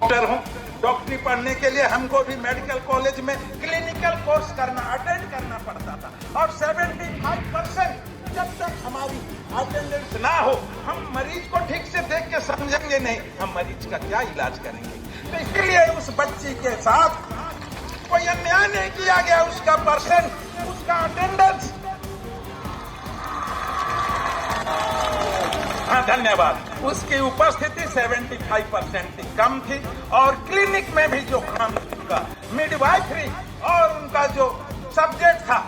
Doctor हूँ। डॉक्टरी पढ़ने के लिए हमको भी मेडिकल कॉलेज में क्लिनिकल कोर्स अटेंड करना पड़ता था और 75% जब तक हमारी अटेंडेंस ना हो हम मरीज को ठीक से देख के समझेंगे नहीं, हम मरीज का क्या इलाज करेंगे। तो इसलिए उस बच्ची के साथ कोई अन्याय नहीं किया गया। उसका परसेंट, उसका अटेंडेंस, हाँ धन्यवाद, उसकी उपस्थिति 75% थी, कम थी। और क्लिनिक में भी जो काम उनका मिडवाइफरी और उनका जो सब्जेक्ट था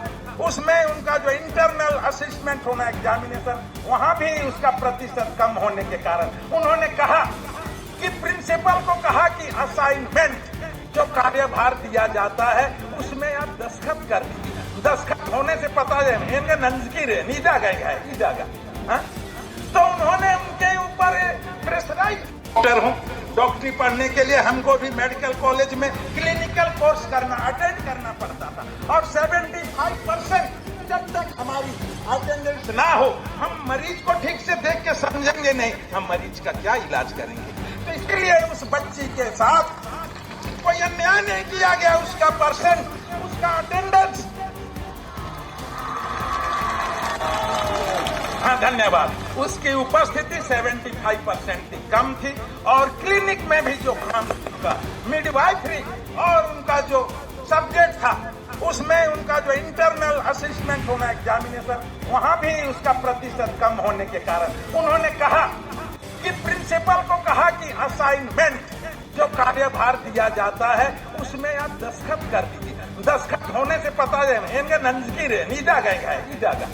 उसमें उनका जो इंटरनल असेसमेंट होना एग्जामिनेशन, वहां भी उसका प्रतिशत कम होने के कारण उन्होंने कहा कि प्रिंसिपल को कहा कि असाइनमेंट जो कार्यभार दिया जाता है उसमें आप दस्तखत कर दीजिए। दस्तखत होने से पता है नंजकी रे नीदा गए है ईदागा, तो उन्होंने उनके ऊपर प्रेशराइज। डॉक्टर हूँ, डॉक्टरी पढ़ने के लिए हमको भी मेडिकल कॉलेज में क्लिनिकल कोर्स अटेंड करना पड़ता था और 75% जब तक हमारी अटेंडेंस ना हो हम मरीज को ठीक से देख के समझेंगे नहीं, हम मरीज का क्या इलाज करेंगे। तो इसलिए उस बच्ची के साथ कोई अन्याय नहीं किया गया। उसका परसेंट, उसका अटेंडेंस, हाँ धन्यवाद, उसकी उपस्थिति 75% थी, कम थी। और क्लिनिक में भी जो काम उनका मिडवाइफरी और उनका जो सब्जेक्ट था उसमें उनका जो इंटरनल असेसमेंट होना एग्जामिनेशन, वहां भी उसका प्रतिशत कम होने के कारण उन्होंने कहा कि प्रिंसिपल को कहा कि असाइनमेंट जो कार्यभार दिया जाता है उसमें आप दस्तखत कर दीजिए। दस्तखत होने से पता है नंजकी रे नीदा गए है ईदागा,